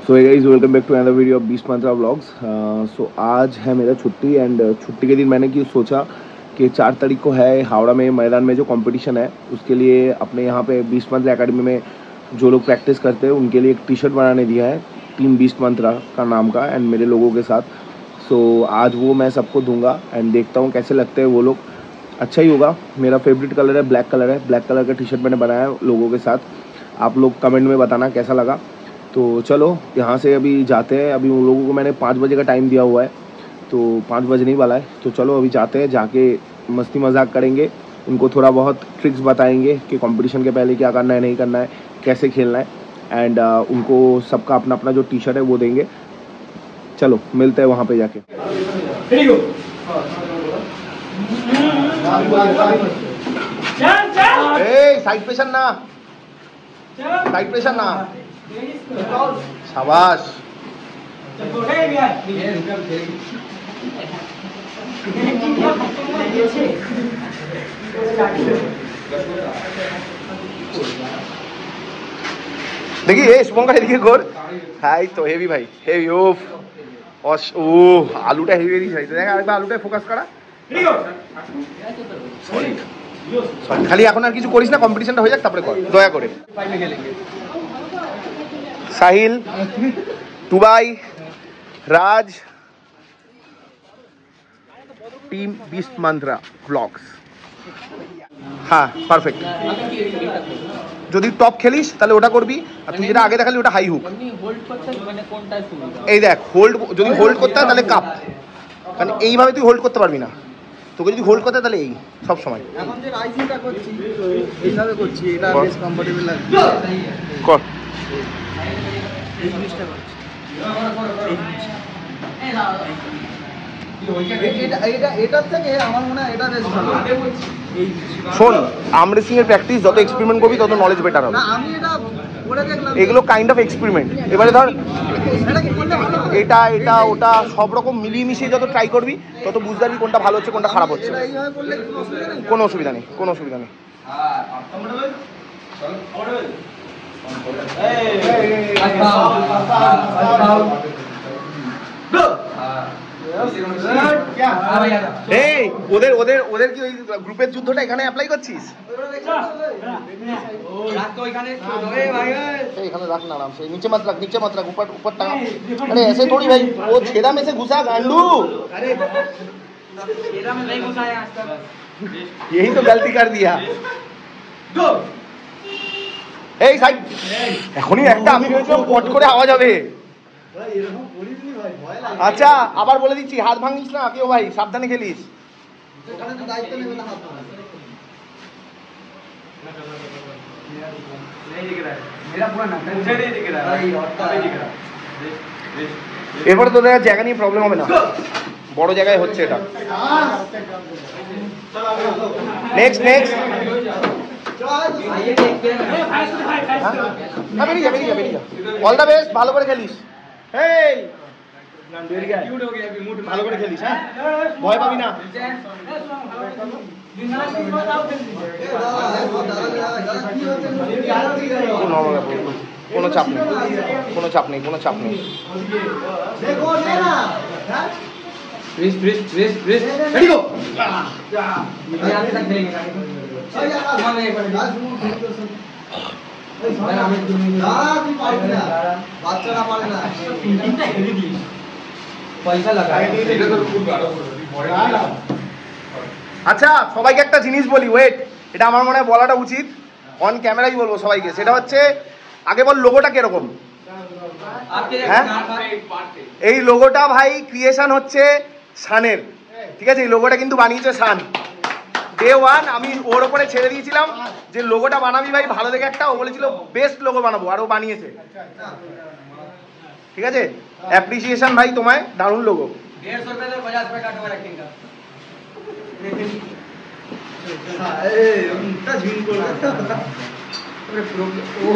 So hey guys, welcome back to another video of Beast Mantra Vlogs. So आज है मेरा छुट्टी and छुट्टी के दिन मैंने क्यों सोचा कि 4 तारीख को है हावड़ा में मैदान में जो कंपटीशन है उसके लिए अपने यहाँ पे बीस्ट मंत्रा एकेडमी में जो लोग प्रैक्टिस करते हैं उनके लिए एक टी शर्ट बनाने दिया है टीम बीस्ट मंत्रा का नाम का एंड मेरे लोगों के साथ। सो आज वो मैं सबको दूंगा एंड देखता हूँ कैसे लगते हैं वो लोग। अच्छा ही होगा। मेरा फेवरेट कलर है ब्लैक कलर है, ब्लैक कलर का टी शर्ट मैंने बनाया है लोगों के साथ। आप लोग कमेंट में बताना कैसा लगा। तो चलो यहाँ से अभी जाते हैं। अभी उन लोगों को मैंने 5 बजे का टाइम दिया हुआ है तो 5 बजने ही वाला है। तो चलो अभी जाते हैं, जाके मस्ती मजाक करेंगे, उनको थोड़ा बहुत ट्रिक्स बताएंगे कि कंपटीशन के पहले क्या करना है नहीं करना है, कैसे खेलना है एंड उनको सबका अपना अपना जो टी शर्ट है वो देंगे। चलो मिलते हैं वहाँ पे जाके। साइड प्रेशर ना, साइड प्रेशर ना, शाबाश। देखिए शुभंकर এদিকে গোর হাই তো হেভি ভাই হেভি ওফ ও আলুটা হেভি হেভি চাইছে। দেখ আরেকবার আলুটা ফোকাস করা। সরি খালি এখন আর কিছু করিস না, কম্পিটিশনটা হয়ে যাক তারপরে কর দয়া করে। साहिल, टुबाई, राज, टीम बीस्ट मंत्रा व्लॉग्स। हाँ परफेक्ट। যদি টপ খেলিস তাহলে ওটা করবি আর তুই যেটা আগে দেখালি ওটা হাই হুক। এই দেখ হোল্ড, যদি হোল্ড করতে হয় তাহলে কাপ, মানে এইভাবে তুই হোল্ড করতে পারবি না। তোকে যদি হোল্ড করতে হয় তাহলে এই সব সময়। এখন যে রাইজিংটা করছি এইভাবে করছি, এটা বেশ কমফোর্টেবল লাগে। কর এই জিনিসটা করছি। এটার থেকে আমার মনে হয় এটা বেশ ভালো। শোন, আমরেসিং এর প্র্যাকটিস যত এক্সপেরিমেন্ট করবি তত নলেজ বেটার হবে। আমি এটা করে দেখলাম, এগুলো কাইন্ড অফ এক্সপেরিমেন্ট। এবারে ধর এটা এটা ওটা সব রকম মিলিয়ে মিশিয়ে যত ট্রাই করবি তত বুঝতে পারবি কোনটা ভালো হচ্ছে কোনটা খারাপ হচ্ছে। কোনো অসুবিধা নেই, কোনো অসুবিধা নেই। এই ওদের ওদের ওদের কি ওই গ্রুপের যুদ্ধটা এখানে অ্যাপ্লাই করছিস? এখানে রাখ না, আরাম से नीचे मत रख, नीचे मत रख, ऊपर ऊपर टांग। अरे ऐसे थोड़ी भाई, वो छेदा में से घुसा गांडू। अरे छेदा में नहीं घुसा है आज तक, यही तो गलती कर दिया। এই সাইড এখনই একটা আমি ভেবেছিলাম পট করে আওয়াজ হবে। আচ্ছা আবার বলে দিচ্ছি, হাত ভাঙিস না কেউ ভাই, সাবধানে খেলিস। এরপরে তোদের জায়গা নিয়ে প্রবলেম হবে না, বড় জায়গায় হচ্ছে এটা। Next next all the best, ভালো করে খেলিস। এই ভালো করে খেলিস, হ্যাঁ ভয় পাবি না। কোনো চাপ নেই, কোনো চাপ নেই, কোনো চাপ নেই। আচ্ছা সবাইকে একটা জিনিস বলি, ওয়েট, এটা আমার মনে হয় বলাটা উচিত, অন ক্যামেরাই বলবো সবাইকে। সেটা হচ্ছে, আগে বল লোগোটা কিরকম? হ্যাঁ এই লোগোটা ভাই ক্রিয়েশন হচ্ছে শানের, ঠিক আছে? এই লোগোটা কিন্তু বানিয়েছে শান। ডে ওয়ান আমি ওর ওপরে ছেড়ে দিয়েছিলাম যে লোগোটা বানাবি ভাই ভালো দেখে একটা, ও বলেছিল বেস্ট লোগো বানাবো আর ও বানিয়েছে, ঠিক আছে? অ্যাপ্রিসিয়েশন ভাই তোমায়, দারুণ লোগো। 150 रुपए 50 रुपए काटो एक्टिंग का। ए उनका झूम को लगा। अरे प्रॉब्लम वो